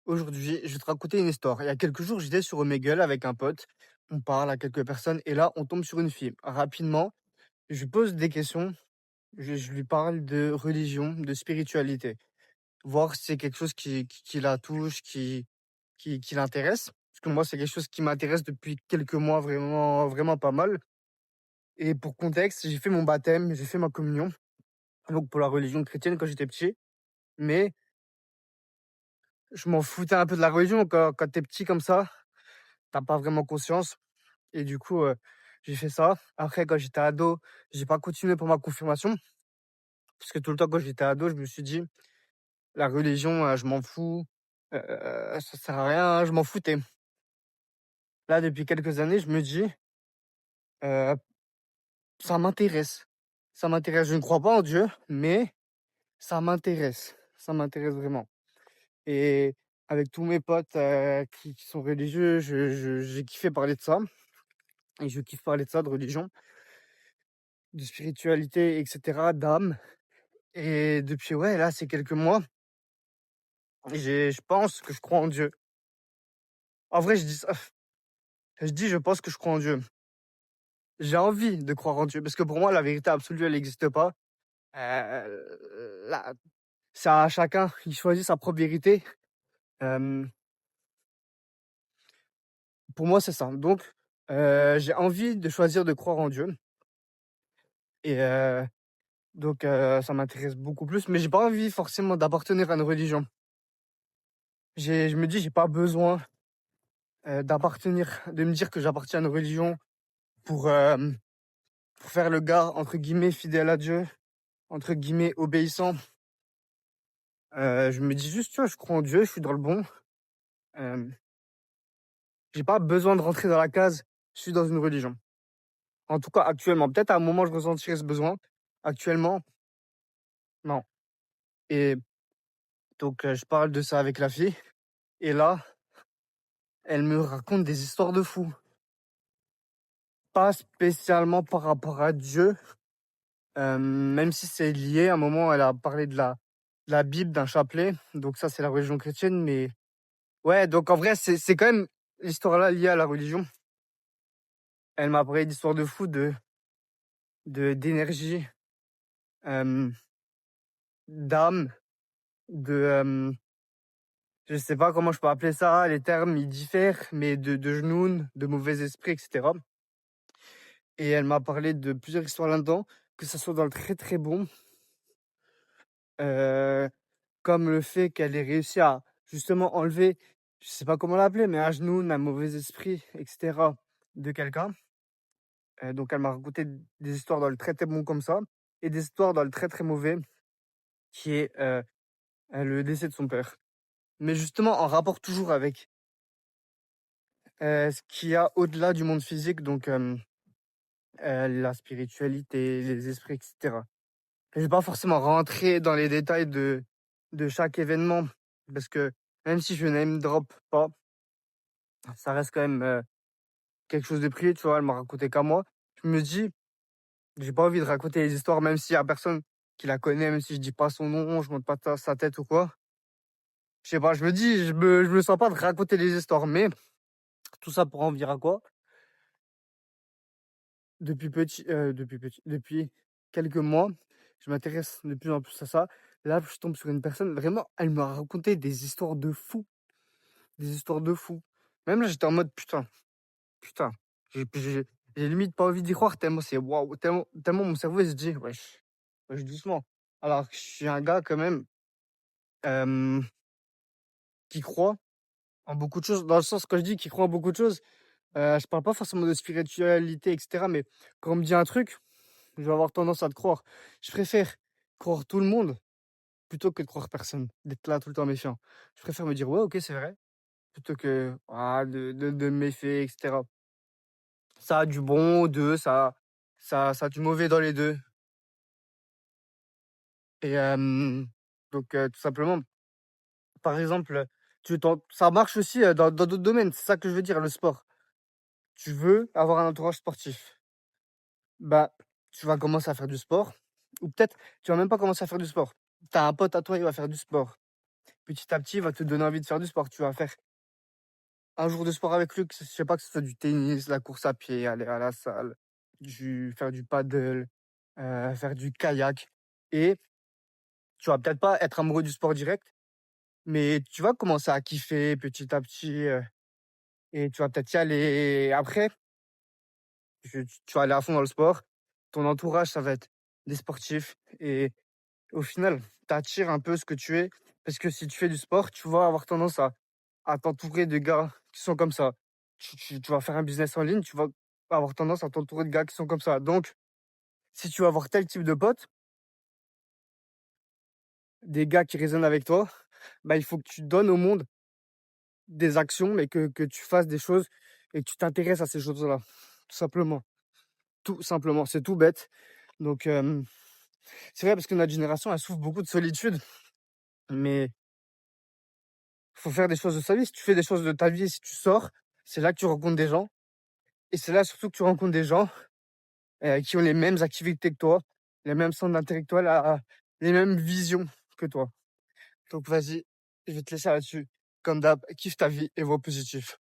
Aujourd'hui, je vais te raconter une histoire. Il y a quelques jours, j'étais sur Omegle avec un pote. On parle à quelques personnes et là, on tombe sur une fille. Rapidement, je lui pose des questions. Je lui parle de religion, de spiritualité. Voir si c'est quelque chose qui la touche, qui l'intéresse. Parce que moi, c'est quelque chose qui m'intéresse depuis quelques mois, vraiment, vraiment pas mal. Et pour contexte, j'ai fait mon baptême, j'ai fait ma communion. Donc pour la religion chrétienne quand j'étais petit. Mais je m'en foutais un peu de la religion quand t'es petit comme ça. T'as pas vraiment conscience. Et du coup, j'ai fait ça. Après, quand j'étais ado, j'ai pas continué pour ma confirmation, parce que tout le temps quand j'étais ado, je me suis dit: «La religion, je m'en fous, ça sert à rien», je m'en foutais. Là, depuis quelques années, je me dis: «Heu, ça m'intéresse. Ça m'intéresse». Je ne crois pas en Dieu, mais ça m'intéresse. Ça m'intéresse vraiment. Et avec tous mes potes, qui sont religieux, j'ai kiffé parler de ça et je kiffe parler de ça, de religion, de spiritualité et cetera, d'âme. Et depuis, ouais, là, ces quelques mois, je pense que je crois en Dieu. En vrai, je dis ça, je dis: «Je pense que je crois en Dieu». J'ai envie de croire en Dieu parce que pour moi, la vérité absolue, elle n'existe pas. Là, c'est à chacun, il choisit sa propre vérité. Hem, pour moi, c'est ça. Donc, j'ai envie de choisir de croire en Dieu et ça m'intéresse beaucoup plus, mais j'ai pas envie forcément d'appartenir à une religion. Je me dis: «J'ai pas besoin, d'appartenir, de me dire que j'appartiens à une religion pour, pour faire le gars entre guillemets «fidèle à Dieu», entre guillemets «obéissant». Je me dis juste: «Tu vois, je crois en Dieu, je suis dans le bon». Hem, j'ai pas besoin de rentrer dans la case, je suis dans une religion. En tout cas actuellement. Peut-être à un moment je ressentirai ce besoin. Actuellement, non. Et donc je parle de ça avec la fille et là, elle me raconte des histoires de fous. Pas spécialement par rapport à Dieu, même si c'est lié. À un moment, elle a parlé de la Bible, d'un chapelet, donc ça, c'est la religion chrétienne, mais ouais, donc en vrai, c'est quand même l'histoire là liée à la religion. Elle m'a parlé d'histoires de fou, d'énergie, hem, d'âme, je sais pas comment je peux appeler ça, les termes ils diffèrent, mais de genoun, de mauvais esprits et cetera. Et elle m'a parlé de plusieurs histoires là-dedans, que ça soit dans le très, très bon, heu, comme le fait qu'elle ait réussi à justement enlever, je sais pas comment l'appeler, mais un genoun, un mauvais esprit et cetera de quelqu'un. Donc elle m'a raconté des histoires dans le très, très bon comme ça et des histoires dans le très, très mauvais qui est, le décès de son père. Mais justement en rapport toujours avec, ce qu'il y a au-delà du monde physique, donc la spiritualité, les esprits et cetera. Je vais pas forcément rentrer dans les détails de chaque événement parce que même si je name drop pas, ça reste quand même, quelque chose de privé, tu vois? Elle m'a raconté qu'à moi. Je me dis: «J'ai pas envie de raconter les histoires même s'il y a personne qui la connaît, même si je dis pas son nom, je montre pas ta sa tête ou quoi». Je sais pas, je me dis: «Je me sens pas de raconter les histoires», mais tout ça pour en venir à quoi? Depuis quelques mois, je m'intéresse de plus en plus à ça. Là, je tombe sur une personne, vraiment, elle m'a raconté des histoires de fou, des histoires de fou. Même là, j'étais en mode: «Putain, putain». J'ai limite pas envie d'y croire tellement c'est waouh, tellement mon cerveau il se dit: «Wesh, wesh doucement». Alors que je suis un gars quand même, hem, qui croit en beaucoup de choses. Dans le sens, quand je dis qu'il croit en beaucoup de choses, je parle pas forcément de spiritualité et cetera, mais quand on me dit un truc, je vais avoir tendance à te croire. Je préfère croire tout le monde plutôt que de croire personne, d'être là tout le temps méfiant. Je préfère me dire: «Ouais, OK, c'est vrai», plutôt que, de me méfier et cetera. Ça a du bon, ça a du mauvais dans les 2. Et tout simplement, par exemple, ça marche aussi, dans d'autres domaines, c'est ça que je veux dire, le sport. Tu veux avoir un entourage sportif, bah, tu vas commencer à faire du sport ou peut-être tu vas même pas commencer à faire du sport. Tu as un pote à toi, il va faire du sport. petit à petit, il va te donner envie de faire du sport. Tu vas faire un jour de sport avec lui, que je sais pas, que ce soit du tennis, la course à pied, aller à la salle, faire du paddle, faire du kayak et tu vas peut-être pas être amoureux du sport direct, mais tu vas commencer à kiffer petit à petit, et tu vas peut-être y aller. Après, tu vas aller à fond dans le sport. Ton entourage, ça va être des sportifs et au final, tu attires un peu ce que tu es parce que si tu fais du sport, tu vas avoir tendance à t'entourer de gars qui sont comme ça. Tu vas faire un business en ligne, tu vas avoir tendance à t'entourer de gars qui sont comme ça. Donc, si tu veux avoir tel type de potes, des gars qui résonnent avec toi, bah, il faut que tu donnes au monde des actions, mais que tu fasses des choses et que tu t'intéresses à ces choses-là. Tout simplement. Tout simplement. C'est tout bête. Donc, c'est vrai parce que notre génération, elle souffre beaucoup de solitude, mais faut faire des choses de sa vie. Si tu fais des choses de ta vie, si tu sors, c'est là que tu rencontres des gens. Et c'est là surtout que tu rencontres des gens qui ont les mêmes activités que toi, les mêmes centres d'intérêt que toi, les mêmes visions que toi. Donc vas-y, je vais te laisser là-dessus. Comme d'hab, kiffe ta vie et vois positif.